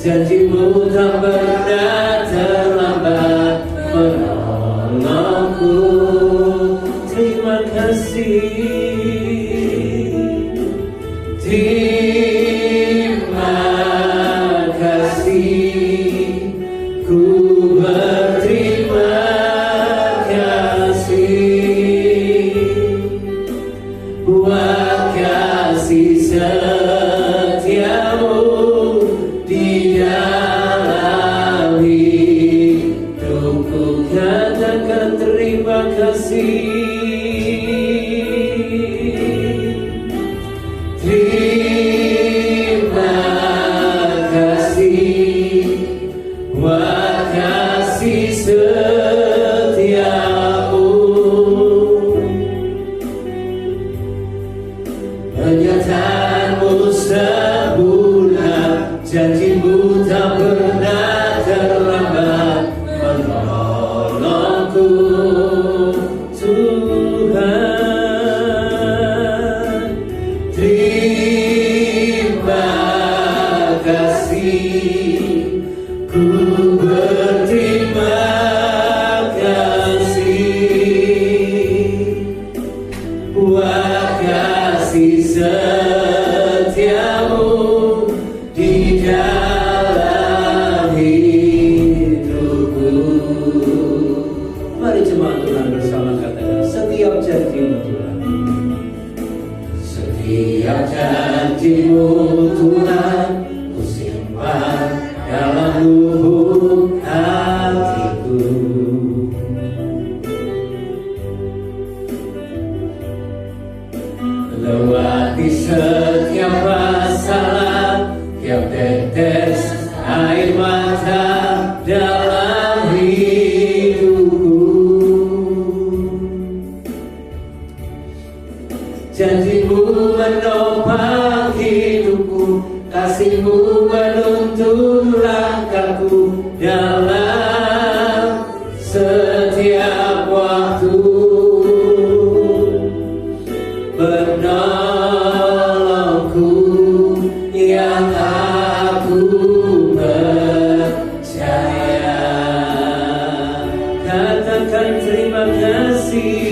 Janjimu tak pernah terlambat menolongku. Terima kasih, terima kasih, ku berterima kasih buat kasih setiamu di dalam hidupku. Katakan terima kasih, terima kasih buat kasih setiamu. Pernyataanmu sempurna, janjimu tak pernah terlambat menolongku. Tuhan, terima kasih, ku berterima kasih buat kasih setiamu di dalam hidupku. Mari jemaat Tuhan bersama katakan, setiap janjimu Tuhan, setiap janjimu Tuhan, ku simpan dalam lubuk hatiku. Lewati setiap masalah, tiap tetes air mata dalam hidupku. Janjimu menopang hidupku, kasihmu menuntun langkahku dalam setiap waktu. Menolongku yang aku percaya. Katakan terima kasih,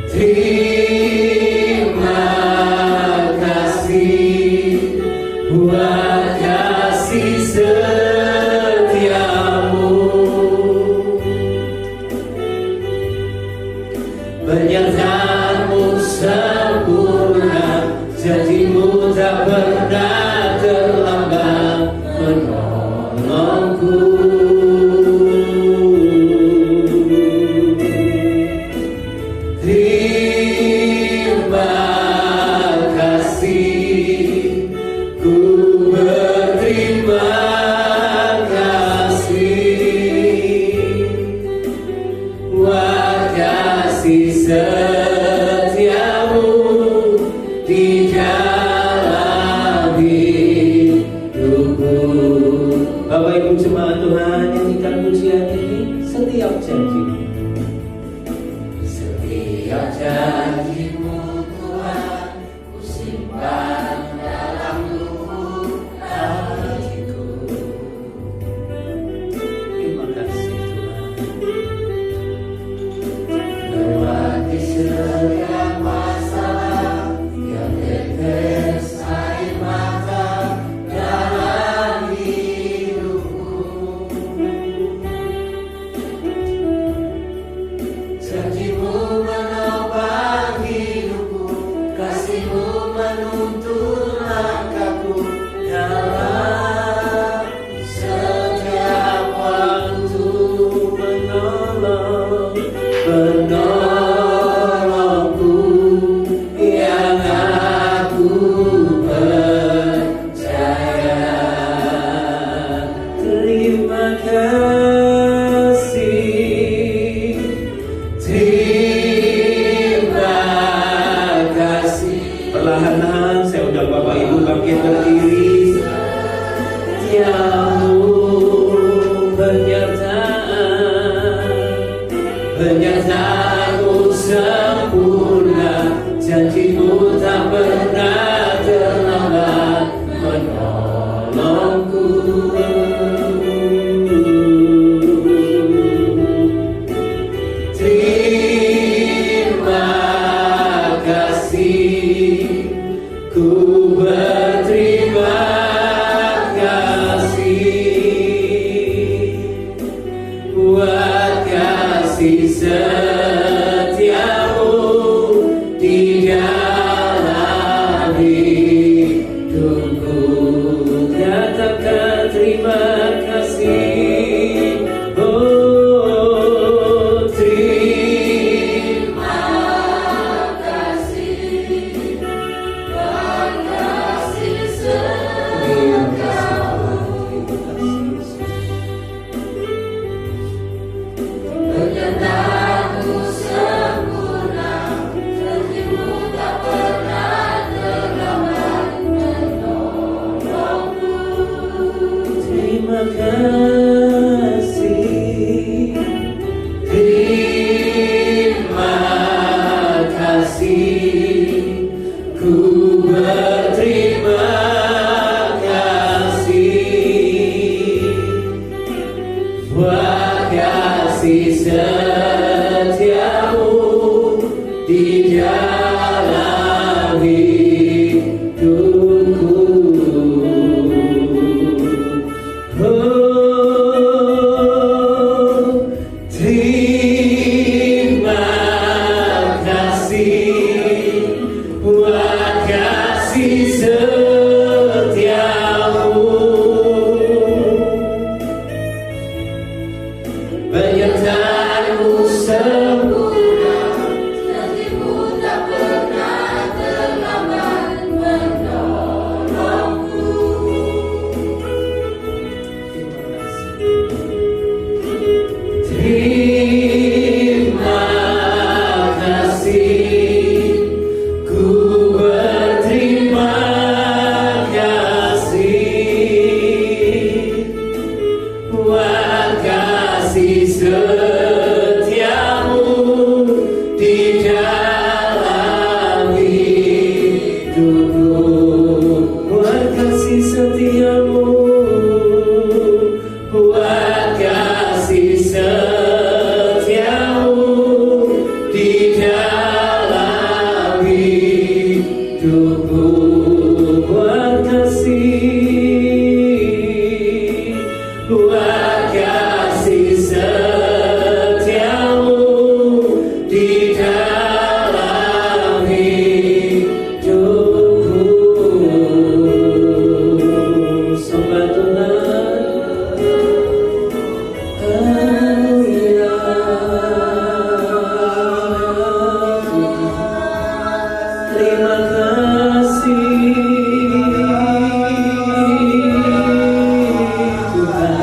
terima kasih buat kasih setiamu. Pernyataanmu sempurna, janjimu tak pernah terlambat menolongku. Terima kasih, ku berterima kasih buat kasih setiamu di dalam hidupku. Bapak Ibu jemaat Tuhan, nyanyikan pujian ini. Setiap janjimu, setiap janjimu Tuhan, ku simpan dalam lubuk hatiku. Terima kasih Tuhan. Lewati setiap masalah, tiap tetes air mata dalam hidupku. Janjimu menopang hidupku, di dalam hidupku. Oh, terima kasih buat kasih setiamu. Penyertaanmu sempurna, janjimu tak pernah terlambat menolongku. Terima kasih, ku berterima kasih buat kasih setiamu di dalam hidupku. Buat kasih setiamu, buat kasih setiamu di dalam hidupku. Buat kasih, buat kasih setiamu di dalam hidupku. Sembah Tuhan, haleluya. Terima kasih Tuhan.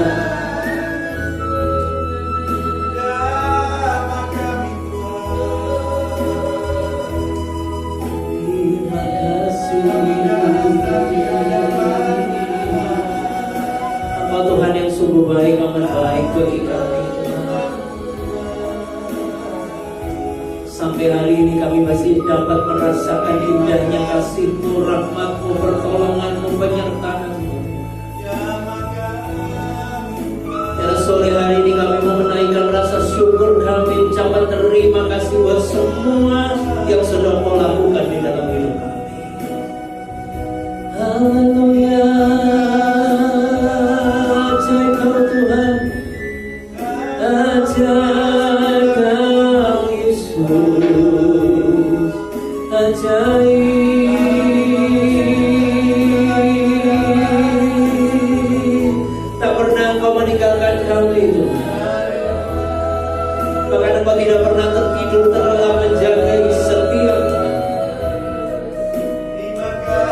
Terima kasih. Apa Tuhan yang sungguh baik, amat baik bagi kami. Sampai hari ini kami masih dapat merasakan indahnya kasih-Mu, rahmat-Mu, pertolongan-Mu, penyertaan-Mu. Dan sore hari ini kami mau menaikkan rasa syukur kami, ucapan terima kasih buat semua yang sudah Kau lakukan di dalam hidup kami. Haleluya. Ajaib Kau Tuhan, ajaib Kau Yesus, ajaib. Tak pernah Kau meninggalkan kami Tuhan. Bahkan Engkau tidak pernah tertidur, terlelap menjaga setiap kami.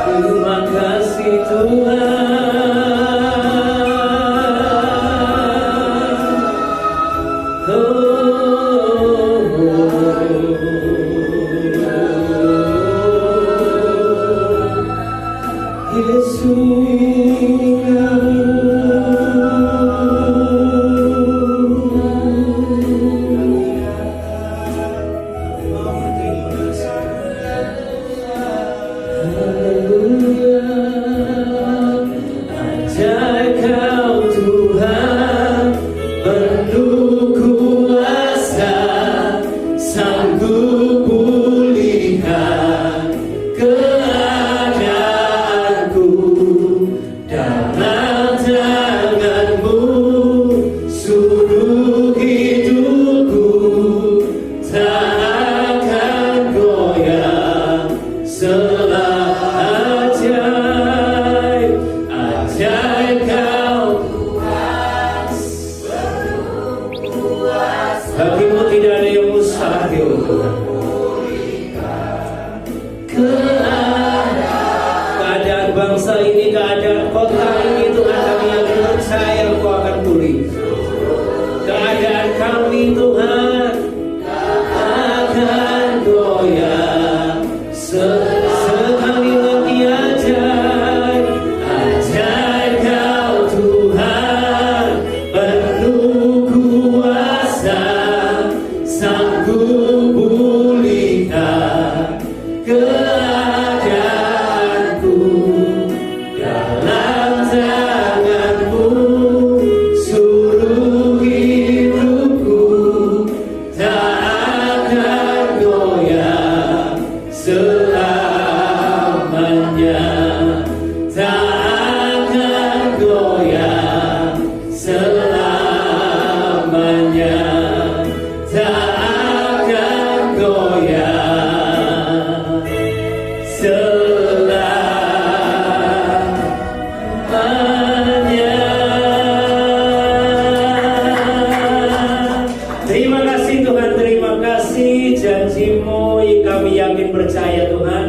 Terima kasih Tuhan. Bagimu tidak ada yang mustahil Tuhan. janji-Mu yang kami yakin percaya Tuhan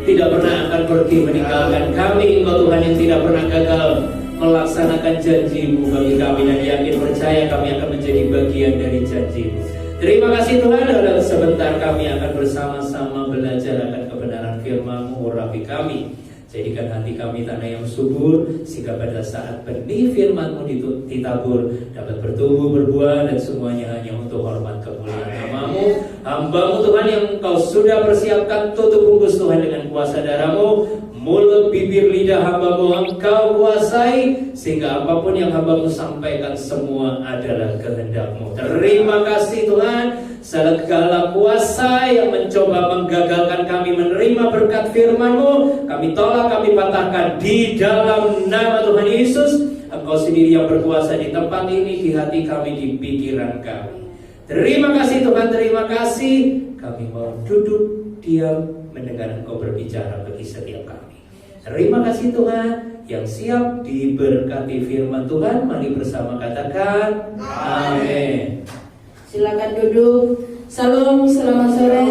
tidak pernah akan pergi meninggalkan kami. Engkau Tuhan yang tidak pernah gagal melaksanakan janji-Mu bagi kami, dan yakin percaya kami akan menjadi bagian dari janji-Mu. Terima kasih Tuhan. Dalam sebentar kami akan bersama-sama belajar akan kebenaran firman-Mu. Urapi kami, jadikan hati kami tanah yang subur, sehingga pada saat benih firman-Mu ditabur dapat bertumbuh, berbuah, dan semuanya hanya untuk hormat kemuliaan nama-Mu. Hamba-Mu Tuhan yang Engkau sudah persiapkan, tutup bungkus Tuhan dengan kuasa darah-Mu. Mulut, bibir, lidah hamba-Mu Engkau kuasai, sehingga apapun yang hamba-Mu sampaikan semua adalah kehendak-Mu. Terima kasih Tuhan. Segala kuasa yang mencoba menggagalkan kami menerima berkat firman-Mu, kami tolak, kami patahkan di dalam nama Tuhan Yesus. Engkau sendiri yang berkuasa di tempat ini, di hati kami, di pikiran kami. Terima kasih Tuhan, terima kasih. Kami mau duduk diam mendengar Engkau berbicara bagi setiap kami. Terima kasih Tuhan. Yang siap diberkati firman Tuhan, mari bersama katakan amin. Silakan duduk. Salam, selamat sore.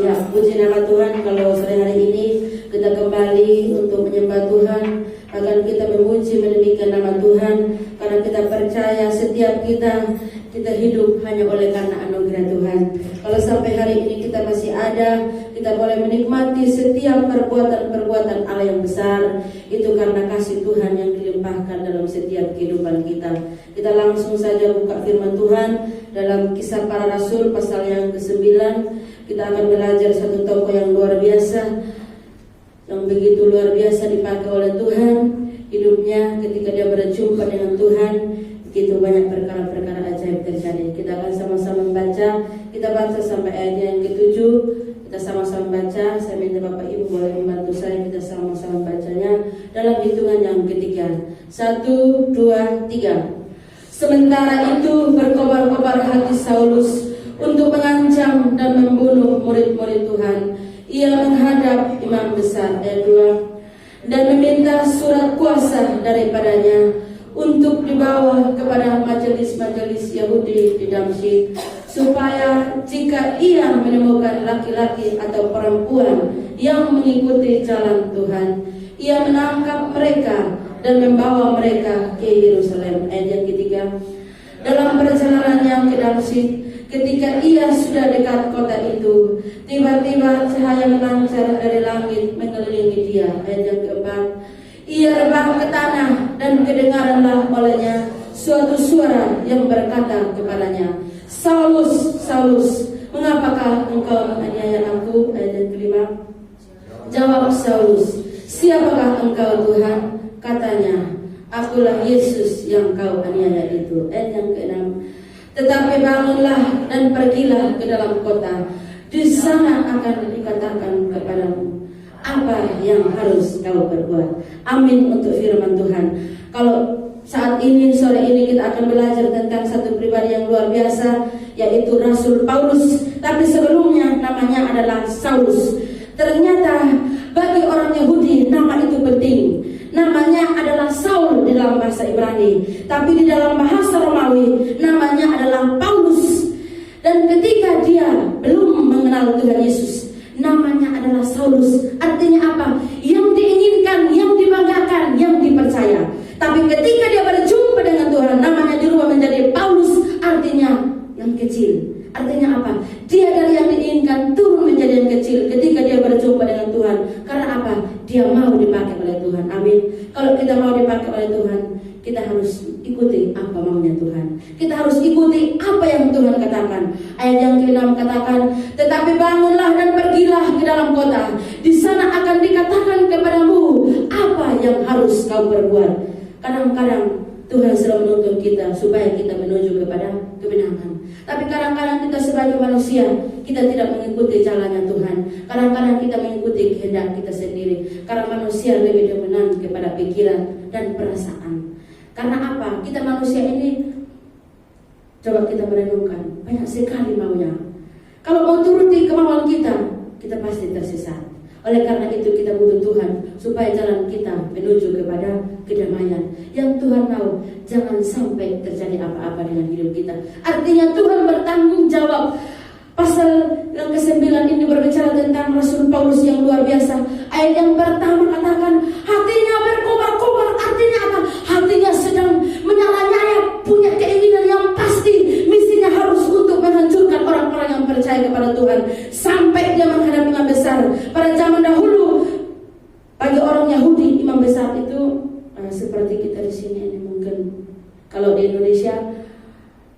Ya, puji nama Tuhan. Kalau sore hari ini kita kembali untuk menyembah Tuhan, akan kita memuji meninggikan nama Tuhan, karena kita percaya setiap kita hidup hanya oleh karena anugerah Tuhan. Kalau sampai hari ini kita masih ada, kita boleh menikmati setiap perbuatan-perbuatan Allah yang besar, itu karena kasih Tuhan yang dilimpahkan dalam setiap kehidupan kita. Kita langsung saja buka firman Tuhan dalam Kisah Para Rasul pasal yang ke-9. Kita akan belajar satu tokoh yang luar biasa, yang begitu luar biasa dipakai oleh Tuhan. Hidupnya ketika dia berjumpa dengan Tuhan, begitu banyak perkara-perkara ajaib terjadi. Kita akan sama-sama membaca. Kita baca sampai ayat yang ke-7. Kita sama-sama baca. Saya minta Bapak Ibu boleh membantu saya. Kita sama-sama bacanya dalam hitungan yang ketiga. 1, 2, 3. Sementara itu berkobar-kobar hati Saulus untuk mengancam dan membunuh murid-murid Tuhan. Ia menghadap imam besar, ayat 2, dan meminta surat kuasa daripadanya untuk dibawa kepada majelis-majelis Yahudi di Damsyik, supaya jika ia menemukan laki-laki atau perempuan yang mengikuti jalan Tuhan, ia menangkap mereka dan membawa mereka ke Yerusalem. Ayat yang ketiga. Dalam perjalanan yang ke Damsyik, ketika ia sudah dekat kota itu, tiba-tiba cahaya melancar dari langit mengelilingi dia. Ayat yang keempat. Ia rebah ke tanah dan kedengaranlah olehnya suatu suara yang berkata kepadanya, Saulus, Saulus, mengapakah engkau menganiaya aku? Ayat yang kelima. Jawab Saulus, siapakah engkau Tuhan? Katanya, akulah Yesus yang kau aniaya itu. Ayat yang keenam. Tetapi bangunlah dan pergilah ke dalam kota. Di sana akan dikatakan kepadamu apa yang harus kau perbuat. Amin untuk firman Tuhan. Kalau saat ini, sore ini kita akan belajar tentang satu pribadi yang luar biasa, yaitu Rasul Paulus. Tapi sebelumnya namanya adalah Saulus. Ternyata bagi orang Yahudi nama itu penting. Namanya adalah Saul di dalam bahasa Ibrani, tapi di dalam bahasa Romawi namanya adalah Paulus. Dan ketika dia belum mengenal Tuhan Yesus, namanya adalah Saulus. Artinya apa? Yang diinginkan, yang dibanggakan, yang dipercaya. Tapi ketika dia berjumpa dengan Tuhan, namanya dirubah menjadi Paulus, artinya yang kecil. Artinya apa? Dia dari yang diinginkan turun menjadi yang kecil ketika dia berjumpa dengan Tuhan. Karena apa? Dia mau dipakai oleh Tuhan. Amin. Kalau kita mau dipakai oleh Tuhan, kita harus ikuti apa maunya Tuhan. Kita harus ikuti apa yang Tuhan katakan. Ayat yang ke-6 katakan, tetapi bangunlah dan pergilah ke dalam kota. Di sana akan dikatakan kepadamu apa yang harus kau perbuat. Kadang-kadang Tuhan sedang menuntun kita supaya kita menuju kepada kebenaran. Tapi kadang-kadang kita sebagai manusia, kita tidak mengikuti jalannya Tuhan. Kadang-kadang kita mengikuti kehendak kita sendiri. Karena manusia lebih dominan kepada pikiran dan perasaan. Karena apa? Kita manusia ini, coba kita merenungkan, banyak sekali maunya. Kalau mau turuti kemauan kita, kita pasti tersesat. Oleh karena itu kita butuh Tuhan supaya jalan kita menuju kepada kedamaian. Yang Tuhan tahu, jangan sampai terjadi apa-apa dengan hidup kita. Artinya Tuhan bertanggung jawab. Pasal yang ke-9 ini berbicara tentang Rasul Paulus yang luar biasa. Ayat yang pertama katakan, hatinya berkobar-kobar. Artinya apa? Hatinya sedang menyala-nyala, punya keinginan yang pasti. Misinya harus untuk menghancurkan orang-orang yang percaya kepada Tuhan, sampai dia menghadapi imam besar. Pada zaman dahulu, bagi orang Yahudi, imam besar itu seperti kita di sini ini mungkin. Kalau di Indonesia,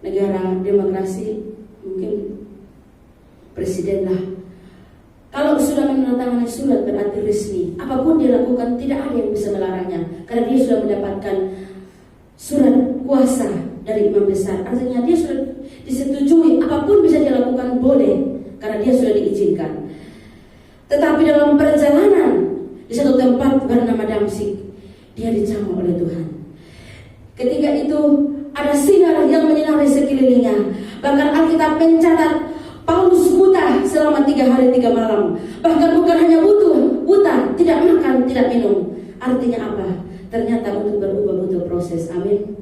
negara demokrasi, mungkin presiden lah. Kalau sudah menandatangani surat berarti resmi. Apapun dia lakukan tidak ada yang bisa melarangnya, karena dia sudah mendapatkan surat kuasa dari imam besar. Artinya dia sudah disetujui, apapun bisa dia lakukan boleh, karena dia sudah diizinkan. Tetapi dalam perjalanan di satu tempat bernama Damsyik, dia dijamah oleh Tuhan. Ketika itu ada sinar yang menyinari sekelilingnya. Bahkan Alkitab mencatat Paulus buta selama 3 hari 3 malam. Bahkan bukan hanya buta, tidak makan, tidak minum. Artinya apa? Ternyata untuk berubah butuh proses. Amin.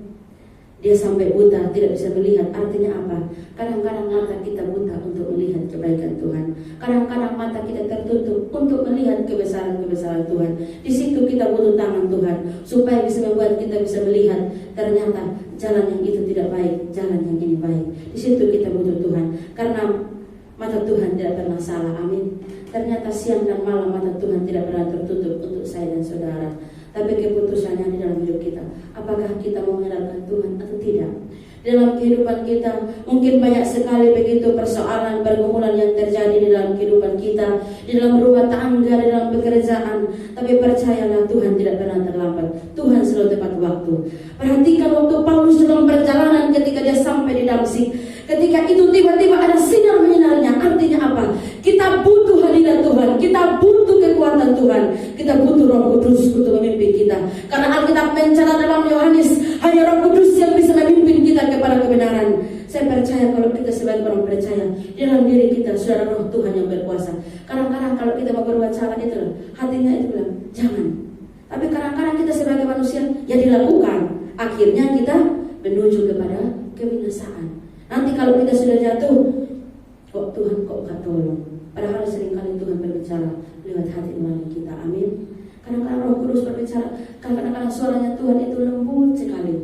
Dia sampai buta, tidak bisa melihat. Artinya apa? Kadang-kadang mata kita buta untuk melihat kebaikan Tuhan. Kadang-kadang mata kita tertutup untuk melihat kebesaran-kebesaran Tuhan. Di situ kita butuh tangan Tuhan, supaya bisa membuat kita bisa melihat ternyata jalan yang itu tidak baik, jalan yang ini baik. Di situ kita butuh Tuhan, karena mata Tuhan tidak pernah salah. Amin. Ternyata siang dan malam mata Tuhan tidak pernah tertutup untuk saya dan saudara. Tapi keputusannya di dalam hidup kita, apakah kita mau mengandalkan Tuhan atau tidak. Dalam kehidupan kita mungkin banyak sekali begitu persoalan, pergumulan yang terjadi di dalam kehidupan kita, di dalam rumah tangga, di dalam pekerjaan. Tapi percayalah, Tuhan tidak pernah terlambat. Tuhan selalu tepat waktu. Perhatikan waktu Paulus dalam perjalanan ketika dia sampai di Damsyik. Ketika itu tiba-tiba ada sinar menyinarnya. Artinya apa? Kita butuh hadirat Tuhan, kita butuh kekuatan Tuhan, kita butuh Roh Kudus untuk memimpin kita. Karena Alkitab mencatat dalam Yohanes, hanya Roh Kudus yang bisa memimpin kita kepada kebenaran. Saya percaya kalau kita sebagai orang percaya, di dalam diri kita sudah Roh Tuhan yang berkuasa. Kadang-kadang kalau kita mau berbuat salah itu, hatinya itu bilang jangan. Tapi kadang-kadang kita sebagai manusia ya dilakukan. Akhirnya kita menuju kepada kebinasaan. Nanti kalau kita sudah jatuh, kok Tuhan kok gak tolong? Padahal seringkali Tuhan berbicara lewat hati melalui kita. Amin. Kadang-kadang Roh Kudus berbicara, kadang-kadang suaranya Tuhan itu lembut sekali.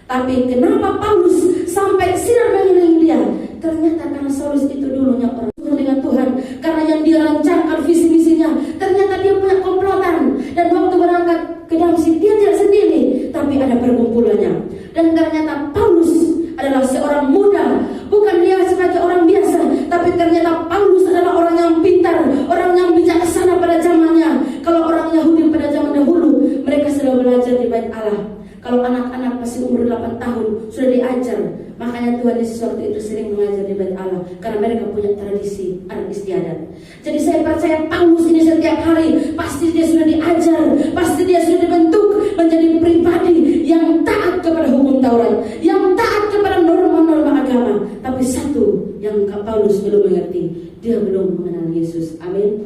Tapi kenapa Paulus sampai sinar mengelilingi dia? Ternyata karena Saulus itu dulunya orang dengan Tuhan, karena yang dia rancangkan visi misinya. Ternyata dia punya komplotan, dan waktu berangkat ke Damsyik dia tidak sendiri, tapi ada perkumpulannya. Dan ternyata Paulus adalah seorang muda, bukan dia sebagai orang biasa, tapi ternyata Paulus adalah orang yang pintar, orang yang bijaksana pada zamannya. Kalau orang Yahudi pada zaman dahulu, mereka sudah belajar di Bait Allah. Kalau anak-anak masih umur 8 tahun sudah diajar. Makanya Tuhan Yesus waktu itu sering mengajar di Bait Allah, karena mereka punya tradisi adat istiadat. Jadi saya percaya Paulus ini setiap hari pasti dia sudah diajar, pasti dia sudah dibentuk menjadi pribadi yang taat kepada hukum Taurat, yang taat kepada norma-norma agama. Tapi satu yang Paulus belum mengerti, dia belum mengenal Yesus. Amin.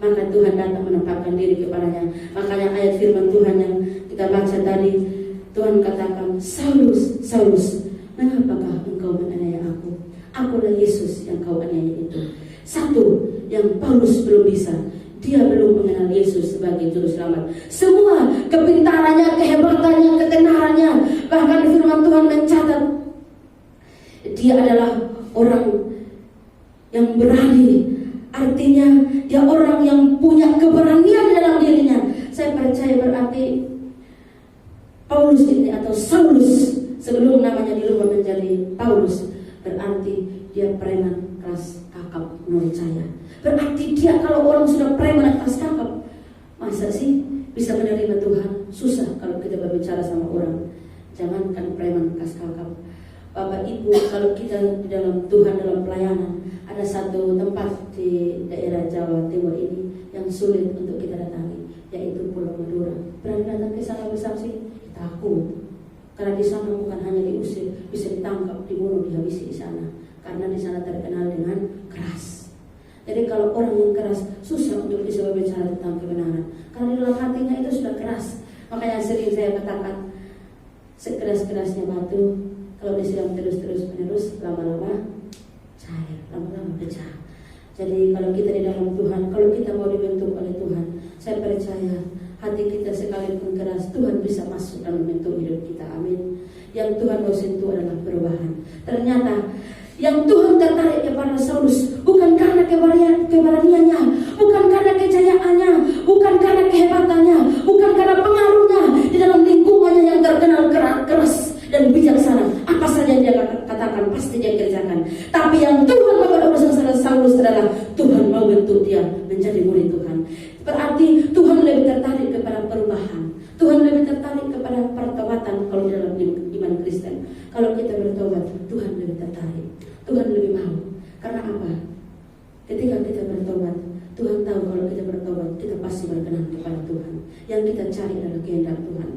Maka Tuhan datang menempatkan diri kepadanya. Makanya ayat firman Tuhan yang kita baca tadi, Tuhan katakan, Saulus, Saulus, mengapakah engkau menganiaya aku? Akulah Yesus yang kau aniaya itu. Satu yang Paulus belum bisa, dia belum mengenal Yesus sebagai juru selamat. Semua kepintarannya, kehebatannya, ketenarannya, bahkan firman Tuhan mencatat dia adalah orang yang berani. Artinya dia orang yang punya keberanian dalam dirinya. Saya percaya berarti Paulus ini atau Saulus sebelum namanya dirubah menjadi Paulus, berarti dia preman keras kakap menurut saya. Berarti dia kalau orang sudah preman keras kakap, masa sih bisa menerima Tuhan? Susah kalau kita berbicara sama orang. Jangankan preman keras kakap, Bapak Ibu, kalau kita di dalam Tuhan, dalam pelayanan, ada satu tempat di daerah Jawa Timur ini yang sulit untuk kita datangi, yaitu Pulau Madura. Berani datang ke sana besar sih? Takut, karena di sana bukan hanya diusir, bisa ditangkap, dibunuh, dihabisi di sana, karena di sana terkenal dengan keras. Jadi kalau orang yang keras susah untuk bisa berbicara tentang kebenaran, karena di dalam hatinya itu sudah keras. Makanya sering saya katakan, sekeras-kerasnya batu, kalau disiram terus-terus menerus, lama-lama cair, lama-lama pecah. Jadi kalau kita di dalam Tuhan, kalau kita mau dibentuk oleh Tuhan, saya percaya hati kita sekalipun keras, Tuhan bisa masuk dalam bentuk hidup kita. Amin. Yang Tuhan mau sentuh adalah perubahan. Ternyata yang Tuhan tertarik kepada Saulus bukan karena keberaniannya, bukan karena kejayaannya, bukan karena kehebatannya, bukan karena pengaruhnya di dalam lingkungannya yang terkenal keras dan bijaksana. Apa saja yang dia katakan pasti dia kerjakan. Tapi yang Tuhan mau berurusan sama Saulus adalah Tuhan mau bentuk dia menjadi murid Tuhan. Berarti Tuhan lebih tertarik kepada perubahan. Tuhan lebih tertarik kepada pertobatan kalau dalam iman Kristen. Kalau kita bertobat, Tuhan lebih tertarik. Tuhan lebih mau. Karena apa? Ketika kita bertobat, Tuhan tahu kalau kita bertobat, kita pasti berkenan kepada Tuhan. Yang kita cari adalah kehendak Tuhan.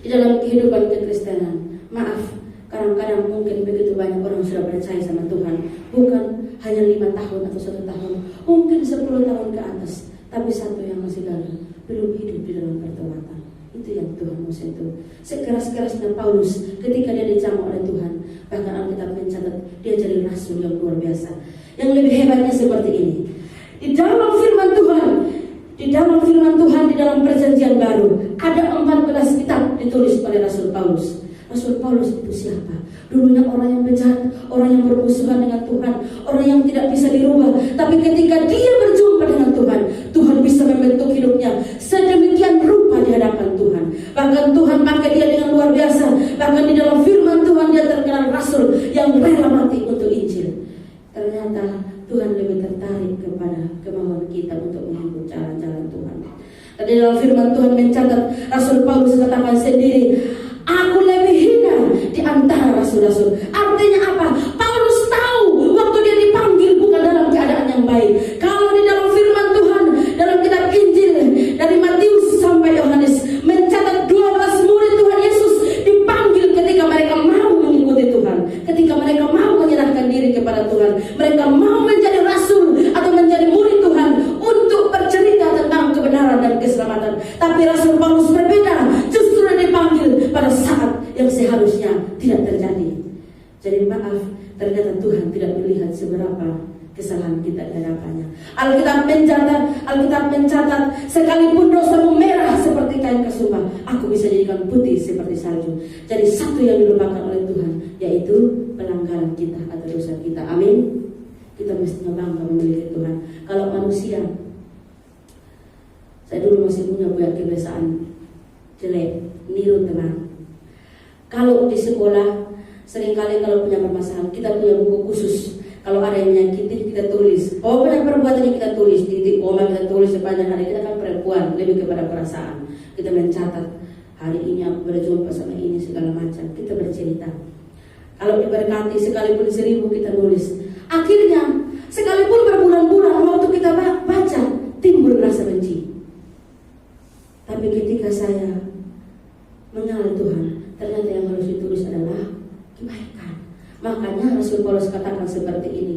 Di dalam kehidupan kekristenan, maaf, kadang-kadang mungkin begitu banyak orang sudah percaya sama Tuhan. Bukan hanya 5 tahun atau 1 tahun, mungkin 10 tahun ke atas. Tapi satu yang masih gagal, belum hidup di dalam pertobatan. Itu yang Tuhan mau sentuh. Sekeras-kerasnya Paulus ketika dia dicamuk oleh Tuhan, bahkan Alkitab mencatat dia jadi rasul yang luar biasa. Yang lebih hebatnya seperti ini. Di dalam firman Tuhan, di dalam perjanjian baru, ada 14 kitab ditulis oleh Rasul Paulus. Rasul Paulus itu siapa? Dulunya orang yang bejat, orang yang bermusuhan dengan Tuhan, orang yang tidak bisa dirubah. Tapi ketika dia berjumpa dengan Tuhan, Tuhan bisa membentuk hidupnya sedemikian rupa di hadapan Tuhan. Bahkan Tuhan pakai dia dengan luar biasa. Bahkan di dalam firman Tuhan dia terkenal rasul yang rela mati untuk Injil. Ternyata Tuhan lebih tertarik kepada kemauan kita untuk mengikut jalan-jalan Tuhan. Dan di dalam firman Tuhan mencatat, Rasul Paulus katakan sendiri, aku lebih hina di antara rasul-rasul. Artinya apa? Paulus tahu waktu dia dipanggil bukan dalam keadaan yang baik. Kalau di dalam firman Tuhan, dalam kitab Injil dari Matius sampai Yohanes mencatat 12 murid Tuhan Yesus dipanggil ketika mereka mau mengikuti Tuhan, ketika mereka mau menyerahkan diri kepada Tuhan, mereka mau menjadi rasul atau menjadi murid Tuhan untuk bercerita tentang kebenaran dan keselamatan. Tapi Rasul Paulus berbeda, justru dipanggil pada saat yang seharusnya tidak terjadi. Jadi maaf, ternyata Tuhan tidak melihat seberapa kesalahan kita di hadapannya. Alkitab mencatat, sekalipun dosamu merah seperti kain kasubah, aku bisa jadikan putih seperti salju. Jadi satu yang dilupakan oleh Tuhan, yaitu pelanggaran kita atau dosa kita. Amin. Kita mesti bangga memiliki Tuhan. Kalau manusia, saya dulu masih punya kebiasaan jelek, niru teman. Kalau di sekolah, seringkali kalau punya permasalahan, kita punya buku khusus. Kalau ada yang menyakiti, kita tulis. Oh, banyak perbuatan yang kita tulis, titik koma kita tulis sepanjang hari. Kita kan perempuan, lebih kepada perasaan. Kita mencatat, hari ini aku berjumpa sama ini segala macam. Kita bercerita. Kalau diberkati sekalipun 1000 kita nulis. Akhirnya, sekalipun berbulan-bulan waktu kita baca, timbul rasa benci. Tapi ketika saya mengenal Tuhan, ternyata yang harus ditulis adalah kebaikan. Makanya Rasul Paulus katakan seperti ini,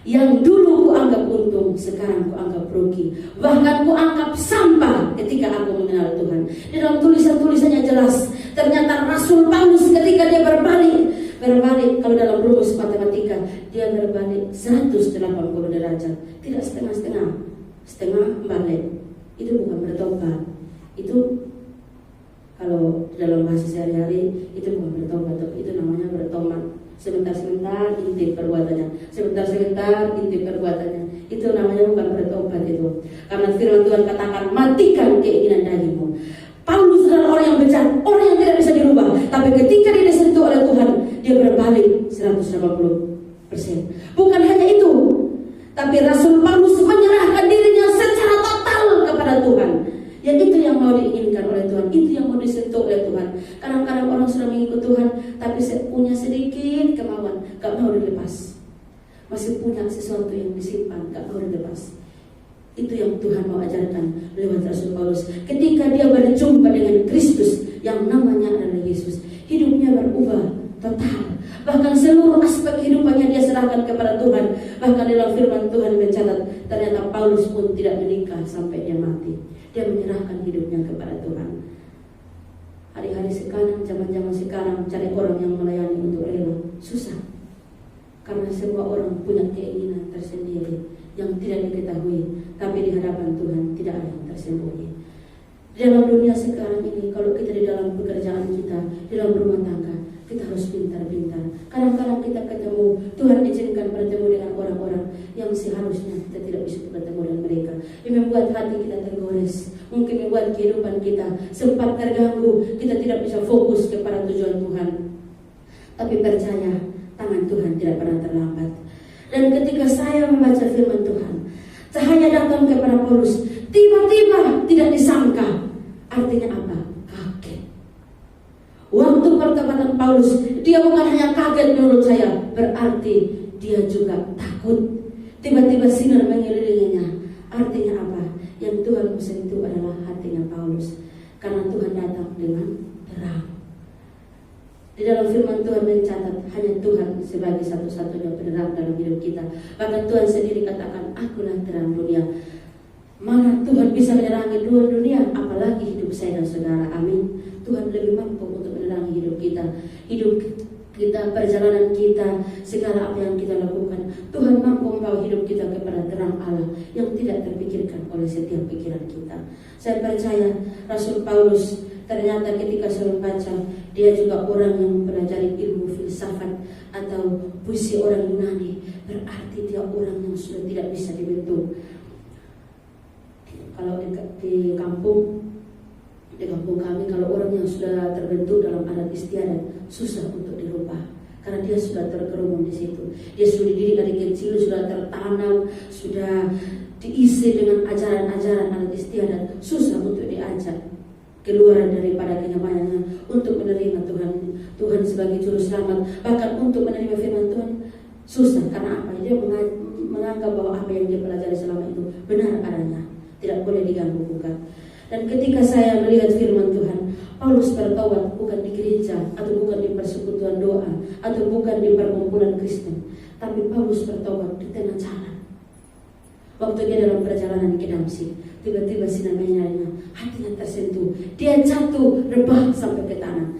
yang dulu kuanggap untung, sekarang kuanggap rugi. Bahkan kuanggap sampah ketika aku mengenal Tuhan. Di dalam tulisan-tulisannya jelas, ternyata Rasul Paulus ketika dia berbalik, kalau dalam rumus matematika, dia berbalik 180 derajat. Tidak setengah balik. Itu bukan bertobat. Itu kalau dalam bahasa sehari-hari itu bukan bertobat, itu namanya bertomat. Sebentar-sebentar intip perbuatannya, sebentar-sebentar intip perbuatannya. Itu namanya bukan bertobat itu. Karena firman Tuhan katakan, matikan keinginan dagingmu. Paulus adalah orang yang bejat, orang yang tidak bisa dirubah. Tapi ketika dia disentuh oleh Tuhan, dia berbalik 180%. Bukan hanya itu, tapi Rasul Paulus menyerahkan dirinya secara total kepada Tuhan. Yang itu yang mau diinginkan oleh Tuhan, itu yang mau disentuh oleh Tuhan. Kadang-kadang orang sudah mengikut Tuhan, tapi punya sedikit kemauan, gak mau dilepas. Masih punya sesuatu yang disimpan, gak mau dilepas. Itu yang Tuhan mau ajarkan lewat Rasul Paulus. Ketika dia berjumpa dengan Kristus yang namanya adalah Yesus, hidupnya berubah total. Bahkan seluruh aspek kehidupannya dia serahkan kepada Tuhan. Bahkan dalam firman Tuhan mencatat, ternyata Paulus pun tidak menikah sampai dia mati. Dia menyerahkan hidupnya kepada Tuhan. Hari-hari sekarang, zaman-zaman sekarang, cari orang yang melayani untuk rela susah. Karena semua orang punya keinginan tersendiri yang tidak diketahui, tapi di hadapan Tuhan tidak ada yang tersembunyi. Di dalam dunia sekarang ini, kalau kita di dalam pekerjaan kita, di dalam rumah tangga, kita harus pintar-pintar. Kadang-kadang kita ketemu, Tuhan izinkan bertemu dengan orang-orang yang seharusnya kita tidak bisa bertemu dengan mereka, yang membuat hati kita tergores, mungkin membuat kehidupan kita sempat terganggu, kita tidak bisa fokus kepada tujuan Tuhan. Tapi percaya, tangan Tuhan tidak pernah terlambat. Dan ketika saya membaca firman Tuhan, cahaya datang kepada Paulus, tiba-tiba tidak disangka. Artinya apa? Kaget. Waktu pertobatan Paulus, dia bukan hanya kaget menurut saya, berarti dia juga takut. Tiba-tiba sinar mengelilinginya. Artinya apa? Yang Tuhan sentuh adalah hatinya Paulus, karena Tuhan datang dengan terang. Di dalam firman Tuhan mencatat hanya Tuhan sebagai satu-satunya penerang dalam hidup kita. Bahkan Tuhan sendiri katakan, akulah terang dunia. Mana Tuhan bisa menerangi dua dunia, apalagi hidup saya dan saudara. Amin. Tuhan lebih mampu untuk menerangi hidup kita, perjalanan kita, segala apa yang kita lakukan. Tuhan mampu membawa hidup kita kepada terang Allah yang tidak terpikirkan oleh setiap pikiran kita. Saya percaya Rasul Paulus ternyata ketika saya membaca, dia juga orang yang mempelajari ilmu filsafat atau puisi orang Yunani. Berarti dia orang yang sudah tidak bisa dibentuk. Kalau di kampung kami, kalau orang yang sudah terbentuk dalam adat istiadat, susah untuk dirubah, karena dia sudah terkerumun di situ. Dia sudah dididik dari kecil, sudah tertanam, sudah diisi dengan ajaran-ajaran adat istiadat, susah untuk diajak keluar daripada kenyamanannya untuk menerima Tuhan sebagai juru selamat. Bahkan untuk menerima firman Tuhan susah, karena apa? Dia menganggap bahwa apa yang dia pelajari selama itu benar adanya, tidak boleh diganggu gugat. Dan ketika saya melihat firman Tuhan, Paulus bertobat bukan di gereja, atau bukan di persekutuan doa, atau bukan di perkumpulan Kristen, tapi Paulus bertobat di tengah jalan. Waktu dia dalam perjalanan ke Damsyik, tiba-tiba sinar menyalanya, hatinya tersentuh, dia jatuh rebah sampai ke tanah.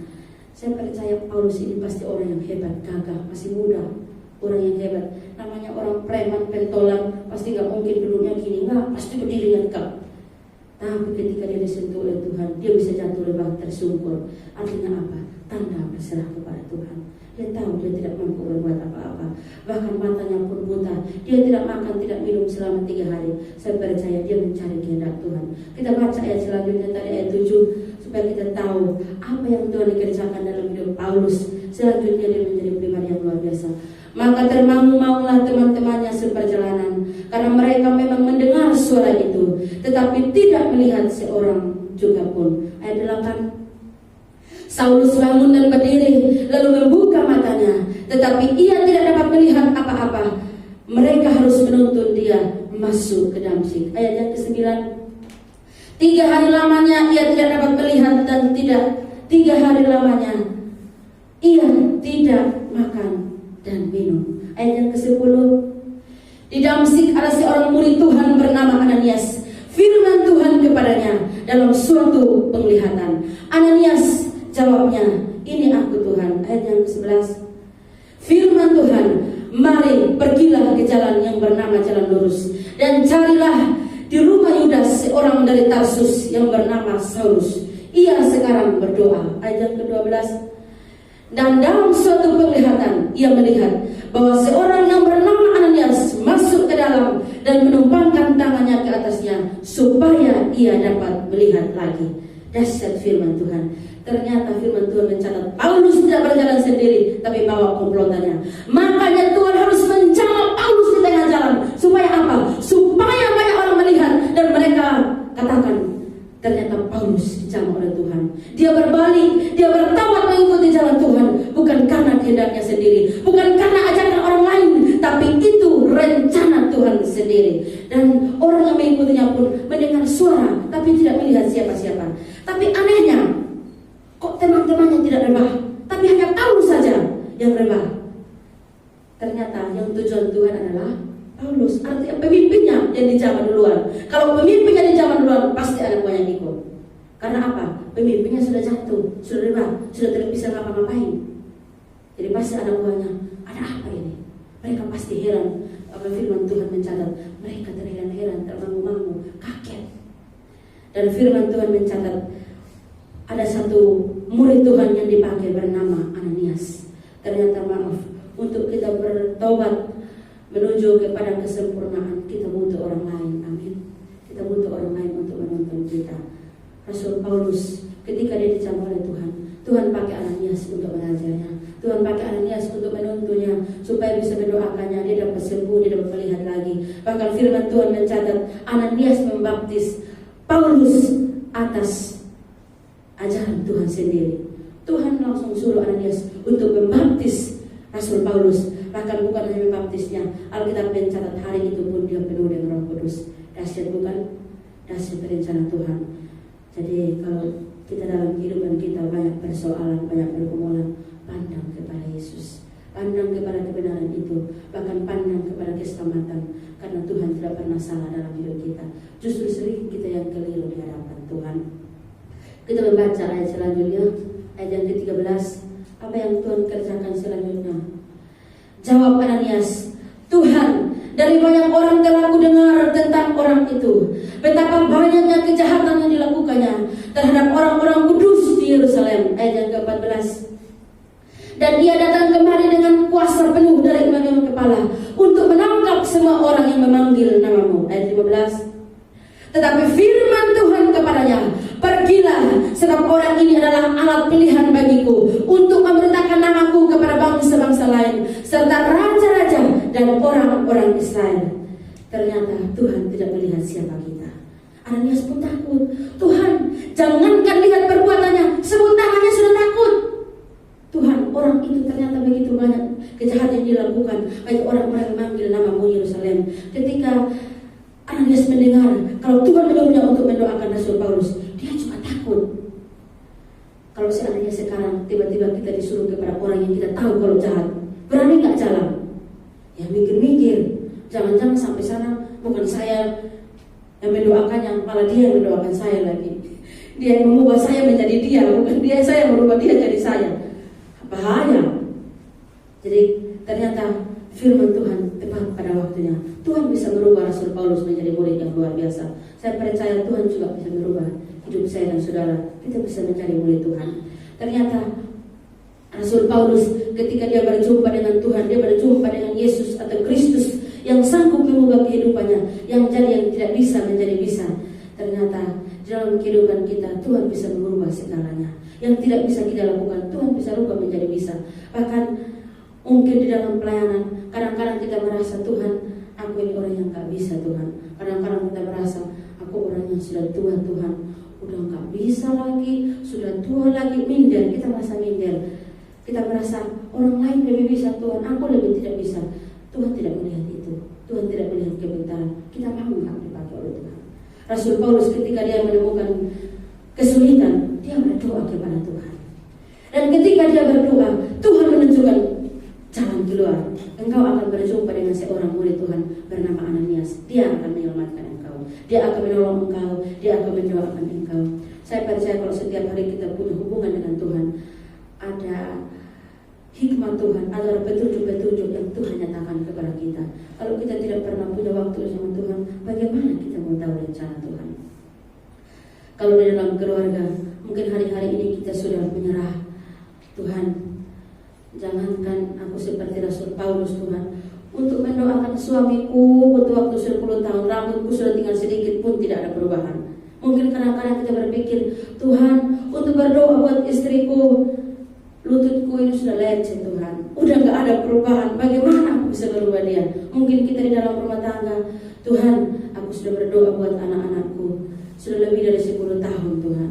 Saya percaya Paulus ini pasti orang yang hebat, gagah, masih muda, orang yang hebat. Namanya orang preman, pentolan, pasti gak mungkin dulunya gini, enggak, pasti berdirinya tegak. Tapi ketika dia disentuh oleh Tuhan, dia bisa jatuh rebah tersungkur. Artinya apa? Tanda berserah kepada Tuhan. Dia tahu dia tidak mampu berbuat apa-apa, bahkan matanya pun buta. Dia tidak makan, tidak minum selama 3 hari. Saya percaya dia mencari kehendak Tuhan. Kita baca ayat selanjutnya, tadi ayat 7, supaya kita tahu apa yang Tuhan dikerjakan dalam hidup Paulus. Selanjutnya dia menjadi pribadi yang luar biasa. Maka termangu-mangulah teman-temannya seperjalanan, karena mereka memang mendengar suara itu, tetapi tidak melihat seorang juga pun. Ayat 8. Saulus bangun dan berdiri, lalu membuka matanya, tetapi ia tidak dapat melihat apa-apa. Mereka harus menuntun dia masuk ke Damsyik. Ayat yang ke-9. 3 hari lamanya ia tidak dapat melihat, dan 3 hari lamanya ia tidak makan dan minum. Ayat yang ke-10. Di Damsyik ada seorang murid Tuhan bernama Ananias. Firman Tuhan kepadanya dalam suatu penglihatan. Ananias, jawabnya, ini aku Tuhan. Ayat yang ke-11. Firman Tuhan, mari pergilah ke jalan yang bernama jalan lurus, dan carilah di rumah Yudas seorang dari Tarsus yang bernama Saulus. Ia sekarang berdoa. Ayat yang ke-12. Dan dalam suatu penglihatan ia melihat bahwa seorang yang bernama Ananias masuk ke dalam dan menumpangkan tangannya ke atasnya supaya ia dapat melihat lagi. Dahsyat firman Tuhan. Ternyata firman Tuhan mencatat Paulus tidak berjalan sendiri, tapi bawa komplotannya. Makanya Tuhan harus menjamah Paulus di tengah jalan. Supaya apa? Supaya banyak orang melihat dan mereka katakan, ternyata Paulus dijamah oleh Tuhan. Dia berbalik, dia bertawat mengikuti jalan Tuhan, bukan karena kehendaknya sendiri, bukan karena ajaran orang lain, tapi itu rencana Tuhan sendiri. Dan orang yang mengikutinya pun mendengar suara, tapi tidak melihat siapa-siapa. Tapi anehnya, kok teman-temannya tidak rebah, tapi hanya Paulus saja yang rebah. Ternyata yang tujuan Tuhan adalah Paulus. Artinya pemimpinnya yang dijamah duluan. Kalau pemimpinnya dijamah duluan, pasti ada banyak ikut. Karena apa? Pemimpinnya sudah jatuh, sudah rebah, sudah tidak bisa ngapa-ngapain. Jadi pasti ada buahnya. Ada apa ini? Mereka pasti heran. Apa firman Tuhan mencatat, mereka terheran-heran, termangu-mangu, kaget. Dan firman Tuhan mencatat, ada satu murid Tuhan yang dipakai bernama Ananias. Ternyata maaf, untuk kita bertobat menuju kepada kesempurnaan, kita butuh orang lain. Amin. Kita butuh orang lain untuk menuntun kita. Rasul Paulus ketika dia dicambuk oleh Tuhan, Tuhan pakai Ananias untuk mengajarnya. Tuhan pakai Ananias untuk menuntunnya supaya bisa mendoakannya, dia dapat sembuh, dia dapat melihat lagi. Bahkan firman Tuhan mencatat Ananias membaptis Paulus atas ajaran Tuhan sendiri. Tuhan langsung suruh Ananias untuk membaptis Rasul Paulus. Bahkan bukan hanya membaptisnya, Alkitab mencatat hari itu pun dia penuh dengan Roh Kudus. Dahsyat bukan? Dahsyat rencana Tuhan. Jadi kalau kita dalam kehidupan kita banyak persoalan, banyak pergumulan, pandang kepada Yesus, pandang kepada kebenaran itu, bahkan pandang kepada keselamatan, karena Tuhan tidak pernah salah dalam hidup kita. Justru sering kita yang keliru di hadapan Tuhan. Kita membaca ayat selanjutnya, ayat yang ke-13. Apa yang Tuhan kerjakan selanjutnya? Jawab Ananias, Tuhan, dari banyak orang telah kudengar tentang orang itu, betapa banyaknya kejahatan yang dilakukannya terhadap orang-orang kudus di Yerusalem. Ayat yang ke-14. Dan ia datang kemari dengan kuasa penuh dari imam-imam kepala untuk menangkap semua orang yang memanggil namamu. Ayat 15. Tetapi firman Tuhan kepadanya, pergilah, sebab orang ini adalah alat pilihan bagiku untuk memberitakan namaku kepada bangsa-bangsa lain serta raja-raja dan orang-orang Israel. Ternyata Tuhan tidak melihat siapa kita. Ananias pun takut. Tuhan, jangankan lihat perbuatannya, sebut namanya sudah takut. Tuhan, orang itu ternyata begitu banyak kejahatan yang dilakukan, banyak orang-orang yang memanggil namamu Yerusalem. Ketika Ananias mendengar kalau Tuhan menyuruhnya untuk mendoakan Rasul Paulus, dia cuma takut. Kalau seandainya sekarang tiba-tiba kita disuruh kepada orang yang kita tahu kalau jahat, berani nggak jalan? Ya mikir-mikir, jangan-jangan sampai sana bukan saya yang mendoakannya, malah dia yang mendoakan saya lagi. Dia yang mengubah saya menjadi dia, bukan dia saya yang merubah dia jadi saya. Bahaya. Jadi ternyata firman Tuhan tepat pada waktunya. Tuhan bisa merubah Rasul Paulus menjadi murid yang luar biasa. Saya percaya Tuhan juga bisa merubah hidup saya dan saudara. Kita bisa menjadi murid Tuhan. Ternyata Rasul Paulus ketika dia berjumpa dengan Tuhan, dia berjumpa dengan Yesus atau Kristus yang sanggup mengubah kehidupannya, yang tidak bisa menjadi bisa. Ternyata dalam kehidupan kita Tuhan bisa mengubah segalanya. Yang tidak bisa kita lakukan Tuhan bisa rubah menjadi bisa. Bahkan mungkin di dalam pelayanan kadang-kadang kita merasa, Tuhan, aku ini orang yang gak bisa Tuhan. Kadang-kadang kita merasa, aku orang yang sudah tua Tuhan, udah gak bisa lagi, sudah tua lagi, minder. Kita merasa minder. Kita merasa orang lain lebih bisa Tuhan, aku lebih tidak bisa. Tuhan tidak melihat itu. Tuhan tidak melihat kebentaran. Kita mau gak dipakai oleh Tuhan. Rasul Paulus ketika dia menemukan kesulitan, dia berdoa kepada Tuhan. Dan ketika dia berdoa, Tuhan menunjukkan jalan keluar. Engkau akan berjumpa dengan seorang murid Tuhan bernama Ananias. Dia akan menyelamatkan engkau, dia akan menolong engkau, dia akan mendoakan engkau. Saya percaya kalau setiap hari kita punya hubungan dengan Tuhan, ada hikmat Tuhan, ada petunjuk-petunjuk yang Tuhan nyatakan kepada kita. Kalau kita tidak pernah punya waktu sama Tuhan, bagaimana kita mau tahu rencana Tuhan? Kalau di dalam keluarga, mungkin hari-hari ini kita sudah menyerah. Tuhan, jangankan aku seperti Rasul Paulus Tuhan, untuk mendoakan suamiku butuh waktu 10 tahun, rambutku sudah tinggal sedikit pun tidak ada perubahan. Mungkin kadang-kadang kita berpikir, Tuhan, untuk berdoa buat istriku, lututku ini sudah lecet Tuhan, udah gak ada perubahan, bagaimana aku bisa merubah dia? Mungkin kita di dalam rumah tangga, Tuhan, aku sudah berdoa buat anak-anakku sudah lebih dari 10 tahun Tuhan.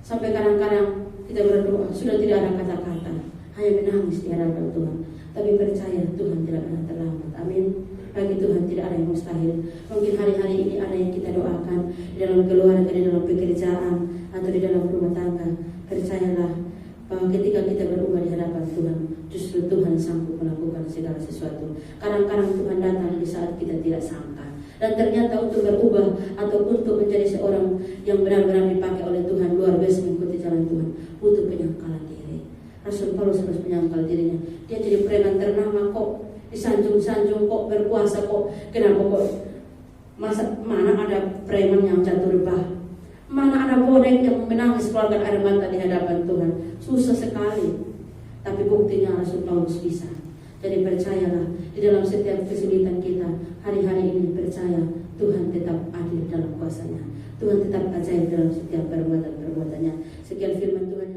Sampai kadang-kadang kita berdoa sudah tidak ada kata-kata, hanya menangis di hadapan Tuhan. Tapi percaya Tuhan tidak pernah terlambat. Amin. Bagi Tuhan tidak ada yang mustahil. Mungkin hari-hari ini ada yang kita doakan di dalam keluarga, di dalam pekerjaan, atau di dalam rumah tangga. Percayalah bahwa ketika kita berubah di hadapan Tuhan, justru Tuhan sanggup melakukan segala sesuatu. Kadang-kadang Tuhan datang di saat kita tidak sangka. Dan ternyata untuk berubah atau untuk menjadi seorang yang benar-benar dipakai oleh Tuhan, luar biasa mengikuti jalan Tuhan, butuh penyangkalan diri. Rasul Paulus harus menyangkal dirinya. Dia jadi preman ternama kok, disanjung-sanjung kok berkuasa kok, kenapa kok mana ada preman yang jatuh rebah, mana ada bonek yang menangis keluarkan air mata di hadapan Tuhan. Susah sekali, tapi buktinya Rasul Paulus bisa. Jadi percayalah, di dalam setiap kesulitan kita hari-hari ini, percaya Tuhan tetap adil dalam kuasanya, Tuhan tetap ajaib dalam setiap perbuatan-perbuatannya. Sekian firman Tuhan.